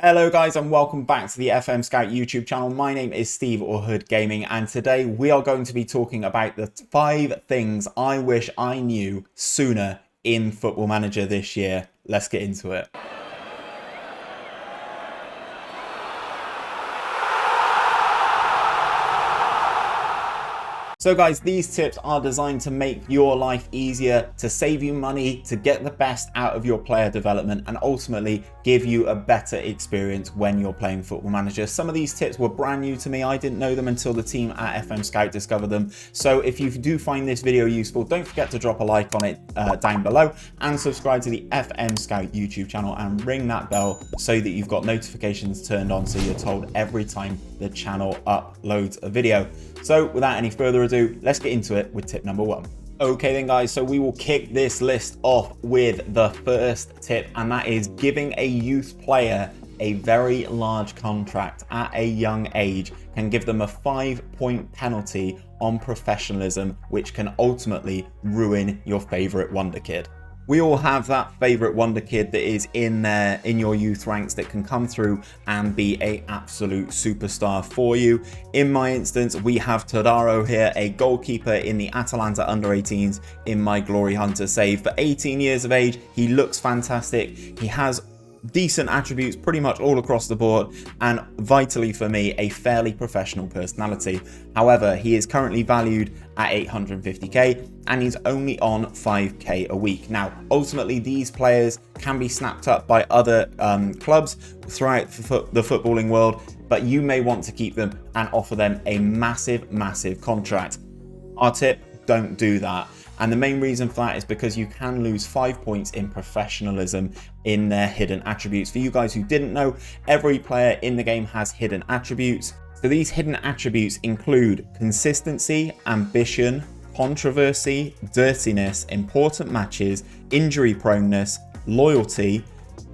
Hello guys and welcome back to the FM Scout YouTube channel. My name is Steve or Hood Gaming and today we are going to be talking about the 5 things I wish I knew sooner in Football Manager this year. Let's get into it. So guys, these tips are designed to make your life easier, to save you money, to get the best out of your player development and ultimately give you a better experience when you're playing Football Manager. Some of these tips were brand new to me. I didn't know them until the team at FM Scout discovered them. So if you do find this video useful, don't forget to drop a like on it down below and subscribe to the FM Scout YouTube channel and ring that bell so that you've got notifications turned on so you're told every time the channel uploads a video. So without any further ado, let's get into it with tip number 1. Okay then guys, so we will kick this list off with the first tip, and that is giving a youth player a very large contract at a young age can give them a 5-point penalty on professionalism, which can ultimately ruin your favorite wonder kid. We all have that favorite wonder kid that is in your youth ranks that can come through and be an absolute superstar for you. In my instance, we have Todaro here, a goalkeeper in the Atalanta under-18s in my Glory Hunter save. For 18 years of age, he looks fantastic. He has decent attributes pretty much all across the board, and vitally for me, a fairly professional personality. However, he is currently valued at 850k and he's only on 5k a week. Now ultimately these players can be snapped up by other clubs throughout the footballing world, but you may want to keep them and offer them a massive contract. Our tip: don't do that. And the main reason for that is because you can lose 5 points in professionalism in their hidden attributes. For you guys who didn't know, every player in the game has hidden attributes. So these hidden attributes include consistency, ambition, controversy, dirtiness, important matches, injury proneness, loyalty,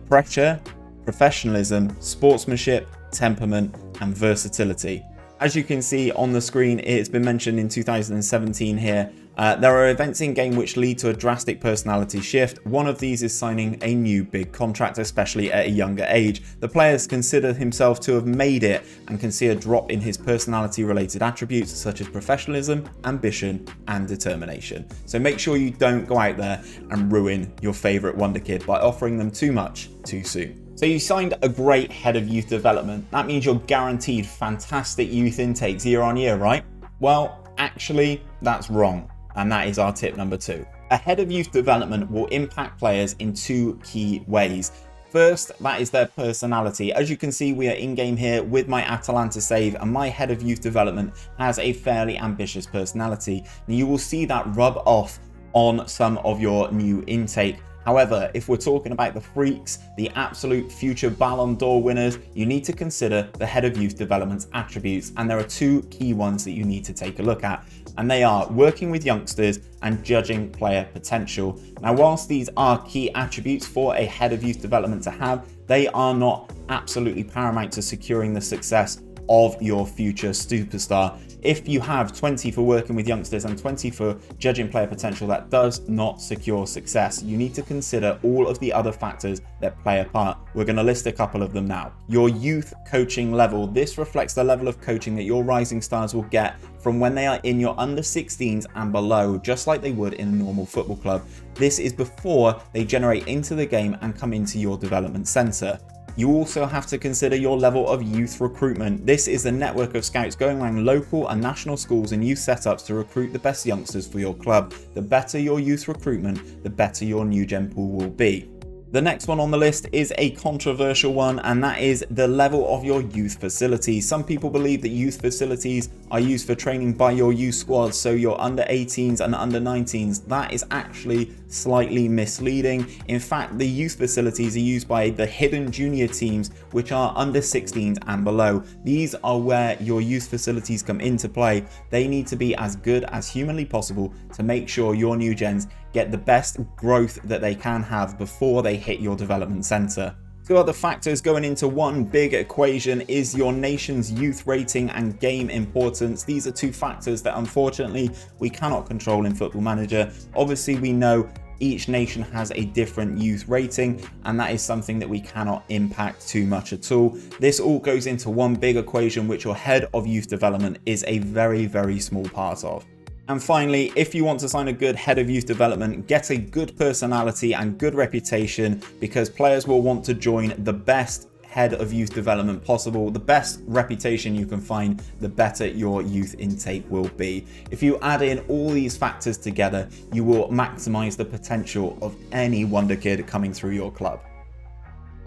pressure, professionalism, sportsmanship, temperament, and versatility. As you can see on the screen, it's been mentioned in 2017 here. There are events in game which lead to a drastic personality shift. One of these is signing a new big contract, especially at a younger age. The players consider himself to have made it and can see a drop in his personality related attributes such as professionalism, ambition, and determination. So make sure you don't go out there and ruin your favorite wonder kid by offering them too much too soon. So you signed a great head of youth development. That means you're guaranteed fantastic youth intakes year on year, right? Well, actually, that's wrong. And that is our tip number 2. A head of youth development will impact players in 2 key ways. First, that is their personality. As you can see, we are in game here with my Atalanta save, and my head of youth development has a fairly ambitious personality. And you will see that rub off on some of your new intake. However, if we're talking about the freaks, the absolute future Ballon d'Or winners, you need to consider the head of youth development's attributes, and there are 2 key ones that you need to take a look at, and they are working with youngsters and judging player potential. Now, whilst these are key attributes for a head of youth development to have, they are not absolutely paramount to securing the success of your future superstar. If you have 20 for working with youngsters and 20 for judging player potential, that does not secure success. You need to consider all of the other factors that play a part. We're going to list a couple of them now. Your youth coaching level. This reflects the level of coaching that your rising stars will get from when they are in your under 16s and below, just like they would in a normal football club. This is before they generate into the game and come into your development center. You also have to consider your level of youth recruitment. This is a network of scouts going around local and national schools and youth setups to recruit the best youngsters for your club. The better your youth recruitment, the better your new gen pool will be. The next one on the list is a controversial one, and that is the level of your youth facilities. Some people believe that youth facilities are used for training by your youth squads, so your under 18s and under 19s. That is actually slightly misleading. In fact, the youth facilities are used by the hidden junior teams, which are under 16s and below. These are where your youth facilities come into play. They need to be as good as humanly possible to make sure your new gens get the best growth that they can have before they hit your development center. 2 other factors going into one big equation is your nation's youth rating and game importance. These are 2 factors that unfortunately we cannot control in Football Manager. Obviously we know each nation has a different youth rating, and that is something that we cannot impact too much at all. This all goes into one big equation, which your head of youth development is a very, very small part of. And finally, if you want to sign a good head of youth development, get a good personality and good reputation, because players will want to join the best head of youth development possible. The best reputation you can find, the better your youth intake will be. If you add in all these factors together, you will maximize the potential of any wonder kid coming through your club.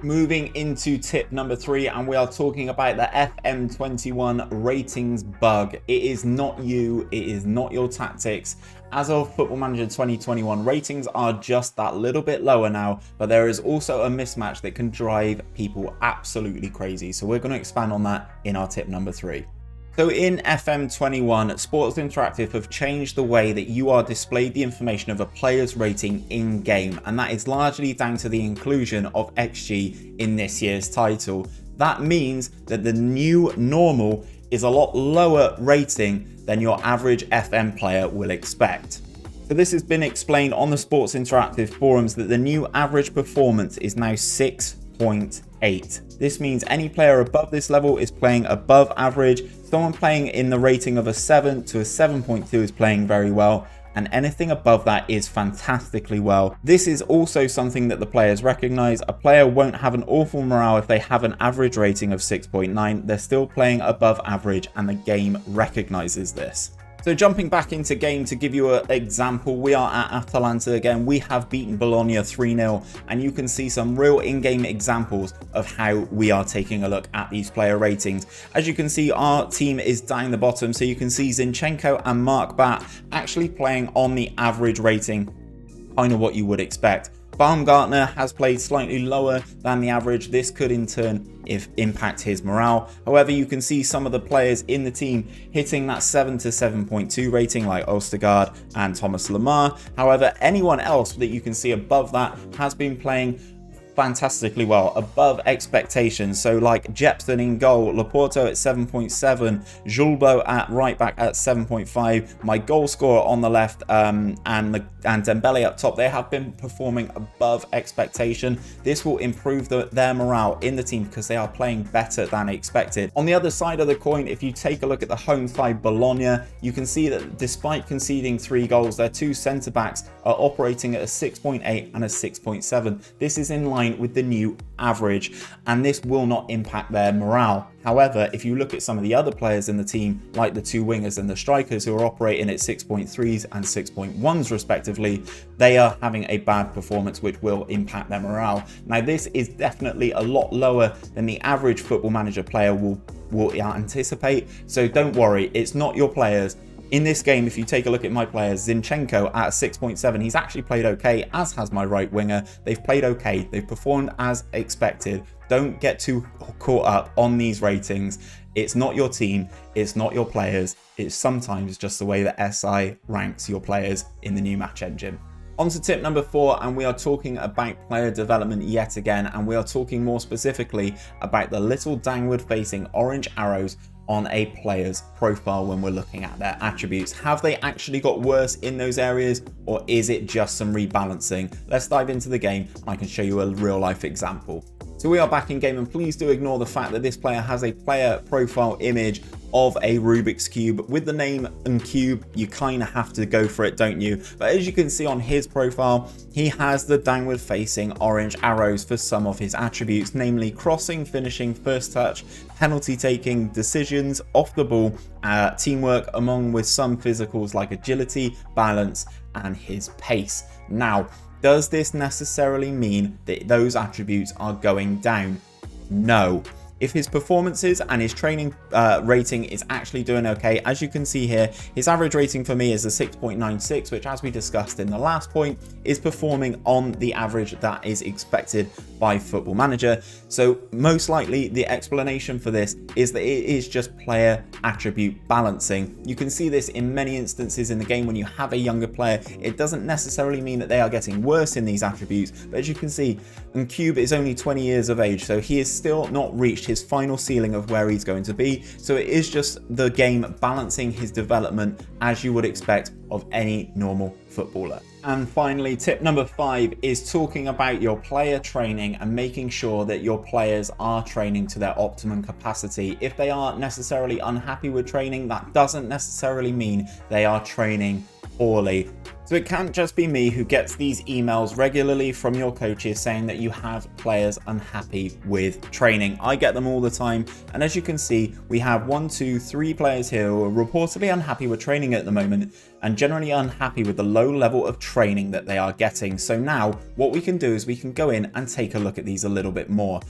Moving into tip number 3, and we are talking about the FM21 ratings bug. It is not you, it is not your tactics. As of Football Manager 2021, ratings are just that little bit lower now, but there is also a mismatch that can drive people absolutely crazy. So we're going to expand on that in our tip number 3. So in FM21, Sports Interactive have changed the way that you are displayed the information of a player's rating in-game, and that is largely down to the inclusion of XG in this year's title. That means that the new normal is a lot lower rating than your average FM player will expect. So this has been explained on the Sports Interactive forums that the new average performance is now 6.8. This means any player above this level is playing above average. Someone playing in the rating of a 7 to a 7.2 is playing very well, and anything above that is fantastically well. This is also something that the players recognize. A player won't have an awful morale if they have an average rating of 6.9. They're still playing above average, and the game recognizes this. So jumping back into game, to give you an example, we are at Atalanta again. We have beaten Bologna 3-0, and you can see some real in-game examples of how we are taking a look at these player ratings. As you can see, our team is down the bottom, so you can see Zinchenko and Mark Batt actually playing on the average rating, kind of what you would expect. Baumgartner has played slightly lower than the average. This could in turn impact his morale. However, you can see some of the players in the team hitting that 7 to 7.2 rating, like Ostergaard and Thomas Lemar. However, anyone else that you can see above that has been playing fantastically well, above expectations. So like Jepson in goal, Laporto at 7.7, Julbo at right back at 7.5, my goal scorer on the left and Dembele up top, they have been performing above expectation. This will improve their morale in the team because they are playing better than expected. On the other side of the coin, if you take a look at the home side Bologna, you can see that despite conceding 3 goals, their 2 centre backs are operating at a 6.8 and a 6.7. This is in line with the new average, and this will not impact their morale. However, if you look at some of the other players in the team, like the 2 wingers and the strikers who are operating at 6.3s and 6.1s respectively, they are having a bad performance, which will impact their morale. Now, this is definitely a lot lower than the average Football Manager player will anticipate, so don't worry, it's not your players. In this game, if you take a look at my players, Zinchenko at 6.7, he's actually played okay, as has my right winger. They've played okay. They've performed as expected. Don't get too caught up on these ratings. It's not your team. It's not your players. It's sometimes just the way that SI ranks your players in the new match engine. On to tip number 4, and we are talking about player development yet again, and we are talking more specifically about the little downward facing orange arrows on a player's profile when we're looking at their attributes. Have they actually got worse in those areas, or is it just some rebalancing? Let's dive into the game and I can show you a real life example. So we are back in game, and please do ignore the fact that this player has a player profile image of a Rubik's Cube. With the name and cube, you kind of have to go for it, don't you? But as you can see on his profile, he has the downward facing orange arrows for some of his attributes, namely crossing, finishing, first touch, penalty taking, decisions, off the ball, teamwork, among with some physicals like agility, balance, and his pace. Now, does this necessarily mean that those attributes are going down? No. If his performances and his training rating is actually doing okay, as you can see here, his average rating for me is a 6.96, which, as we discussed in the last point, is performing on the average that is expected by Football Manager. So most likely the explanation for this is that it is just player attribute balancing. You can see this in many instances in the game when you have a younger player. It doesn't necessarily mean that they are getting worse in these attributes, but as you can see, Cube is only 20 years of age, so he is still not reached his final ceiling of where he's going to be. So it is just the game balancing his development as you would expect of any normal footballer. And finally, tip number 5 is talking about your player training and making sure that your players are training to their optimum capacity. If they are necessarily unhappy with training, that doesn't necessarily mean they are training poorly. So it can't just be me who gets these emails regularly from your coaches saying that you have players unhappy with training. I get them all the time, and as you can see, we have 1, 2, 3 players here who are reportedly unhappy with training at the moment and generally unhappy with the low level of training that they are getting. So now what we can do is we can go in and take a look at these a little bit more.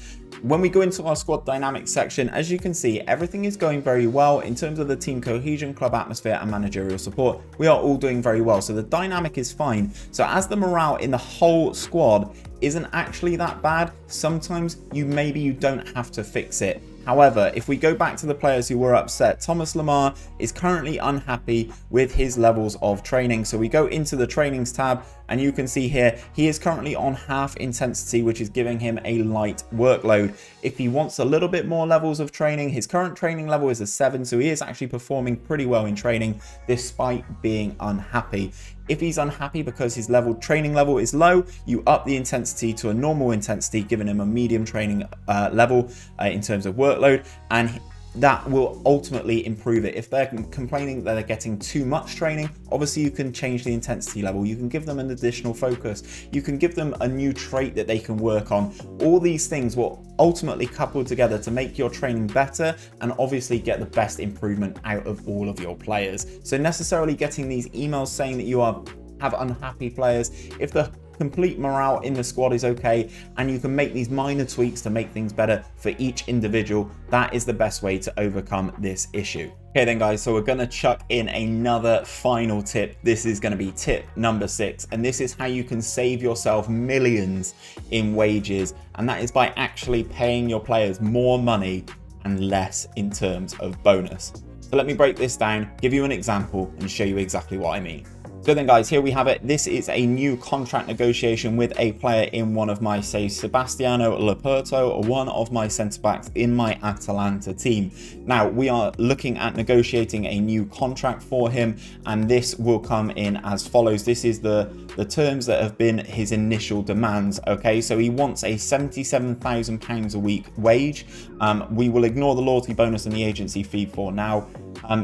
When we go into our squad dynamics section, as you can see, everything is going very well in terms of the team cohesion, club atmosphere and managerial support. We are all doing very well, so the dynamic is fine. So as the morale in the whole squad isn't actually that bad, sometimes maybe you don't have to fix it. However, if we go back to the players who were upset, Thomas Lemar is currently unhappy with his levels of training. So we go into the trainings tab and you can see here, he is currently on half intensity, which is giving him a light workload. If he wants a little bit more levels of training, his current training level is a 7, so he is actually performing pretty well in training despite being unhappy. If he's unhappy because his training level is low, you up the intensity to a normal intensity, giving him a medium training level in terms of workload, and that will ultimately improve it. If they're complaining that they're getting too much training, obviously you can change the intensity level. You can give them an additional focus. You can give them a new trait that they can work on. All these things will ultimately couple together to make your training better and obviously get the best improvement out of all of your players. So necessarily getting these emails saying that you have unhappy players, if the complete morale in the squad is okay and you can make these minor tweaks to make things better for each individual, that is the best way to overcome this issue. Okay then guys, so we're going to chuck in another final tip. This is going to be tip number 6, and this is how you can save yourself millions in wages, and that is by actually paying your players more money and less in terms of bonus. So let me break this down, give you an example and show you exactly what I mean. So then guys, here we have it. This is a new contract negotiation with a player in one of my, say, Sebastiano Leporto, or one of my centre backs in my Atalanta team. Now we are looking at negotiating a new contract for him, and this will come in as follows. This is the terms that have been his initial demands. Okay, so he wants a £77,000 a week wage. We will ignore the loyalty bonus and the agency fee for now.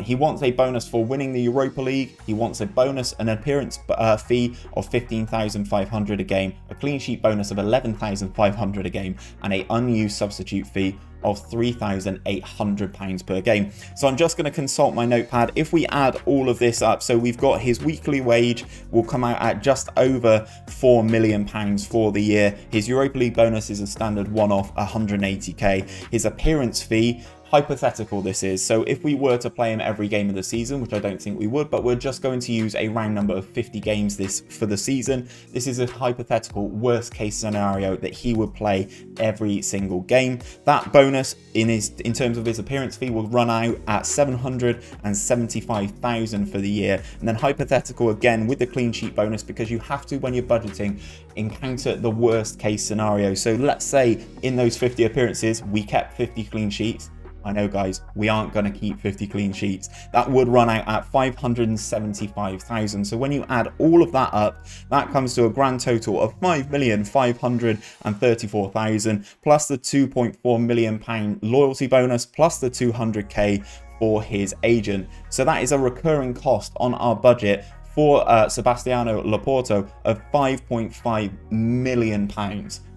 He wants a bonus for winning the Europa League. He wants a bonus, an appearance fee of £15,500 a game, a clean sheet bonus of £11,500 a game, and an unused substitute fee of £3,800 per game. So I'm just going to consult my notepad. If we add all of this up, so we've got his weekly wage will come out at just over £4 million for the year. His Europa League bonus is a standard one-off, 180k. His appearance fee, hypothetical this is, so if we were to play him every game of the season, which I don't think we would, but we're just going to use a round number of 50 games for the season. This is a hypothetical worst case scenario that he would play every single game. That bonus in terms of his appearance fee will run out at £775,000 for the year. And then hypothetical again with the clean sheet bonus, because you have to, when you're budgeting, encounter the worst case scenario. So let's say in those 50 appearances we kept 50 clean sheets. I know guys, we aren't going to keep 50 clean sheets. That would run out at £575,000. So when you add all of that up, that comes to a grand total of £5,534,000 plus the £2.4 million loyalty bonus plus the 200k for his agent. So that is a recurring cost on our budget for Sebastiano Leporto of £5.5 million,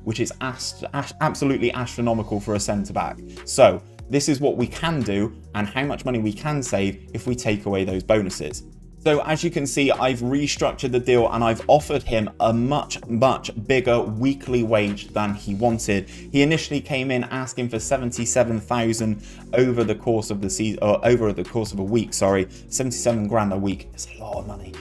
which is absolutely astronomical for a centre-back. So this is what we can do and how much money we can save if we take away those bonuses. So as you can see, I've restructured the deal and I've offered him a much bigger weekly wage than he wanted. He initially came in asking for 77,000 over the course of the season, or over the course of a week, sorry, 77 grand a week. It's a lot of money.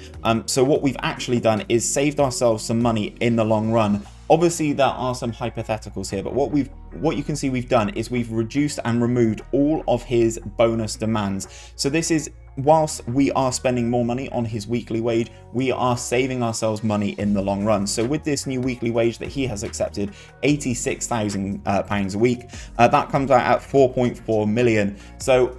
So what we've actually done is saved ourselves some money in the long run. Obviously there are some hypotheticals here, but what you can see we've done is we've reduced and removed all of his bonus demands. So this is, whilst we are spending more money on his weekly wage, we are saving ourselves money in the long run. So with this new weekly wage that he has accepted, £86,000 a week, that comes out at 4.4 million. So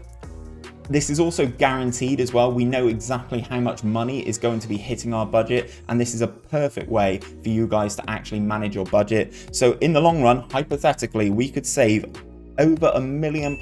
This is also guaranteed as well. We know exactly how much money is going to be hitting our budget, and this is a perfect way for you guys to actually manage your budget. So in the long run, hypothetically, we could save over £1 million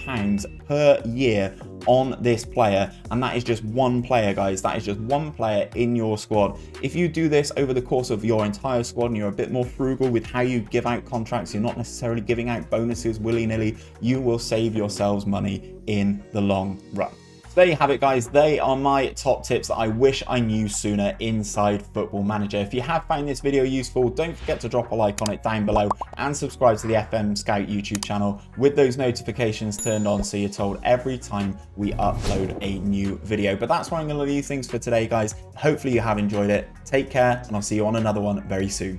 per year on this player, and that is just one player, guys. That is just one player in your squad. If you do this over the course of your entire squad and you're a bit more frugal with how you give out contracts, you're not necessarily giving out bonuses willy-nilly, you will save yourselves money in the long run. So there you have it, guys. They are my top tips that I wish I knew sooner inside Football Manager. If you have found this video useful, don't forget to drop a like on it down below and subscribe to the FM Scout YouTube channel with those notifications turned on so you're told every time we upload a new video. But that's where I'm going to leave things for today, guys. Hopefully you have enjoyed it. Take care, and I'll see you on another one very soon.